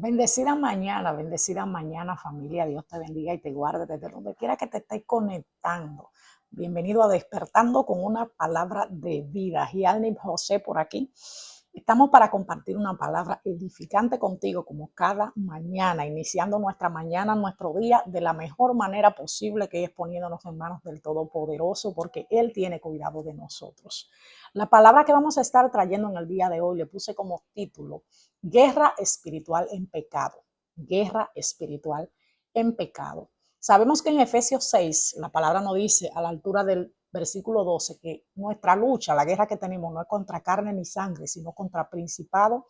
Bendecida mañana familia, Dios te bendiga y te guarde desde donde quiera que te estés conectando. Bienvenido a Despertando con una palabra de vida. Gianni José por aquí. Estamos para compartir una palabra edificante contigo como cada mañana, iniciando nuestra mañana, nuestro día de la mejor manera posible, que es poniéndonos en manos del Todopoderoso, porque Él tiene cuidado de nosotros. La palabra que vamos a estar trayendo en el día de hoy le puse como título: Guerra espiritual en pecado. Guerra espiritual en pecado. Sabemos que en Efesios 6 la palabra nos dice a la altura del versículo 12 que nuestra lucha, la guerra que tenemos, no es contra carne ni sangre, sino contra principados,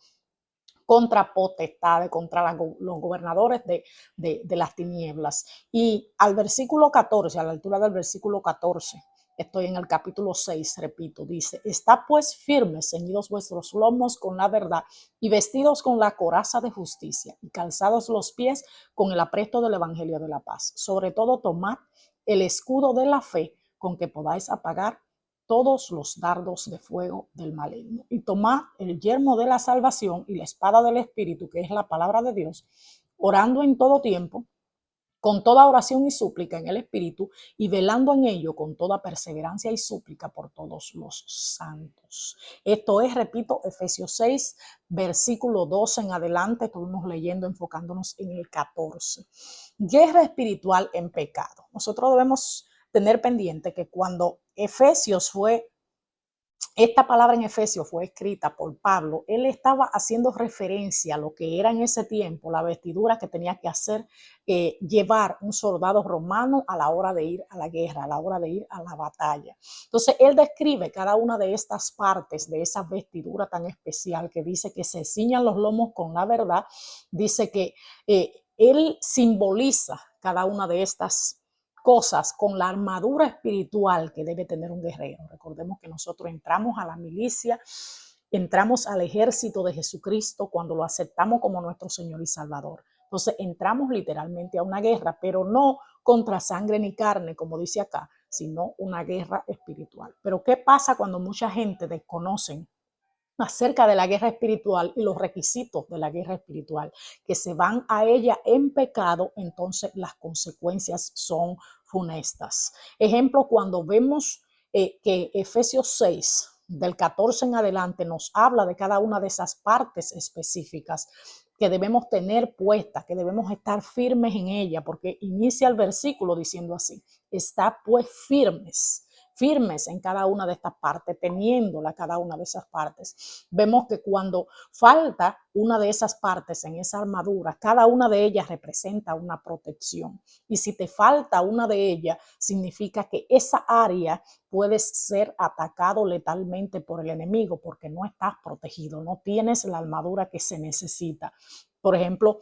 contra potestades, contra los gobernadores de las tinieblas. Y al versículo 14, a la altura del versículo 14, estoy en el capítulo 6, repito, dice: está pues firmes, ceñidos vuestros lomos con la verdad y vestidos con la coraza de justicia y calzados los pies con el apresto del evangelio de la paz. Sobre todo tomad el escudo de la fe, con que podáis apagar todos los dardos de fuego del maligno. Y tomad el yelmo de la salvación y la espada del Espíritu, que es la palabra de Dios, orando en todo tiempo, con toda oración y súplica en el Espíritu, y velando en ello con toda perseverancia y súplica por todos los santos. Esto es, repito, Efesios 6, versículo 12 en adelante. Estuvimos leyendo, enfocándonos en el 14. Guerra espiritual en pecado. Nosotros debemos tener pendiente que cuando esta palabra en Efesios fue escrita por Pablo, él estaba haciendo referencia a lo que era en ese tiempo la vestidura que tenía que llevar un soldado romano a la hora de ir a la guerra, a la hora de ir a la batalla. Entonces él describe cada una de estas partes de esa vestidura tan especial, que dice que se ciñan los lomos con la verdad. Dice que él simboliza cada una de estas cosas con la armadura espiritual que debe tener un guerrero. Recordemos que nosotros entramos a la milicia, entramos al ejército de Jesucristo cuando lo aceptamos como nuestro Señor y Salvador. Entonces entramos literalmente a una guerra, pero no contra sangre ni carne, como dice acá, sino una guerra espiritual. Pero ¿qué pasa cuando mucha gente desconoce acerca de la guerra espiritual y los requisitos de la guerra espiritual, que se van a ella en pecado? Entonces las consecuencias son funestas. Ejemplo, cuando vemos que Efesios 6, del 14 en adelante, nos habla de cada una de esas partes específicas que debemos tener puestas, que debemos estar firmes en ella, porque inicia el versículo diciendo así: está pues firmes en cada una de estas partes, teniéndola cada una de esas partes. Vemos que cuando falta una de esas partes en esa armadura, cada una de ellas representa una protección. Y si te falta una de ellas, significa que esa área puedes ser atacado letalmente por el enemigo, porque no estás protegido, no tienes la armadura que se necesita. Por ejemplo,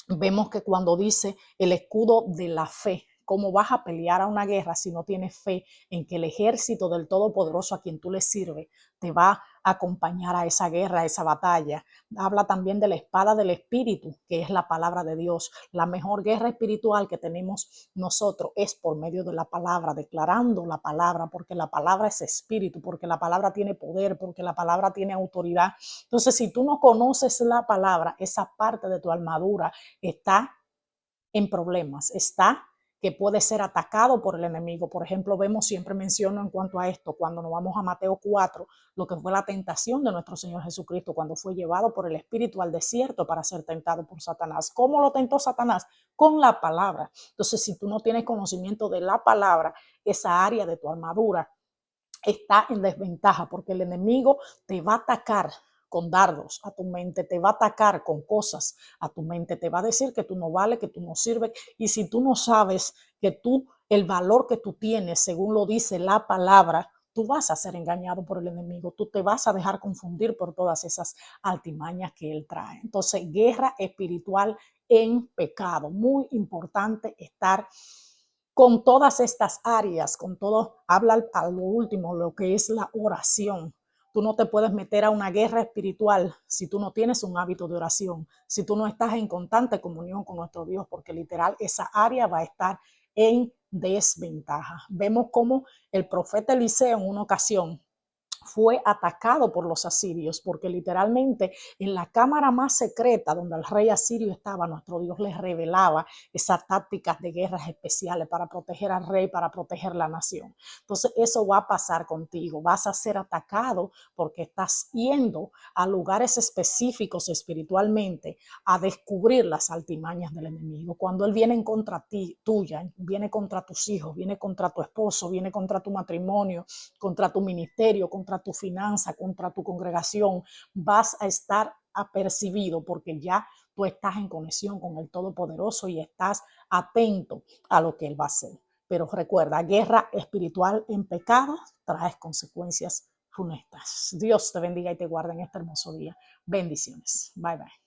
vemos que cuando dice el escudo de la fe, ¿cómo vas a pelear a una guerra si no tienes fe en que el ejército del Todopoderoso a quien tú le sirves te va a acompañar a esa guerra, a esa batalla? Habla también de la espada del Espíritu, que es la palabra de Dios. La mejor guerra espiritual que tenemos nosotros es por medio de la palabra, declarando la palabra, porque la palabra es espíritu, porque la palabra tiene poder, porque la palabra tiene autoridad. Entonces, si tú no conoces la palabra, esa parte de tu armadura está en problemas, está que puede ser atacado por el enemigo. Por ejemplo, vemos, siempre menciono en cuanto a esto, cuando nos vamos a Mateo 4, lo que fue la tentación de nuestro Señor Jesucristo, cuando fue llevado por el Espíritu al desierto para ser tentado por Satanás. ¿Cómo lo tentó Satanás? Con la palabra. Entonces, si tú no tienes conocimiento de la palabra, esa área de tu armadura está en desventaja, porque el enemigo te va a atacar con dardos a tu mente, te va a atacar con cosas a tu mente, te va a decir que tú no vales, que tú no sirves. Y si tú no sabes que tú, el valor que tú tienes, según lo dice la palabra, tú vas a ser engañado por el enemigo, tú te vas a dejar confundir por todas esas altimañas que él trae. Entonces, guerra espiritual en pecado. Muy importante estar con todas estas áreas, con todo. Habla a lo último, lo que es la oración. Tú no te puedes meter a una guerra espiritual si tú no tienes un hábito de oración, si tú no estás en constante comunión con nuestro Dios, porque literal esa área va a estar en desventaja. Vemos cómo el profeta Eliseo en una ocasión fue atacado por los asirios, porque literalmente en la cámara más secreta donde el rey asirio estaba, nuestro Dios les revelaba esas tácticas de guerras especiales para proteger al rey, para proteger la nación. Entonces eso va a pasar contigo, vas a ser atacado porque estás yendo a lugares específicos espiritualmente a descubrir las altimañas del enemigo. Cuando él viene en contra tuya, viene contra tus hijos, viene contra tu esposo, viene contra tu matrimonio, contra tu ministerio, contra tu finanza, contra tu congregación, vas a estar apercibido porque ya tú estás en conexión con el Todopoderoso y estás atento a lo que Él va a hacer. Pero recuerda, guerra espiritual en pecado trae consecuencias funestas. Dios te bendiga y te guarde en este hermoso día. Bendiciones. Bye, bye.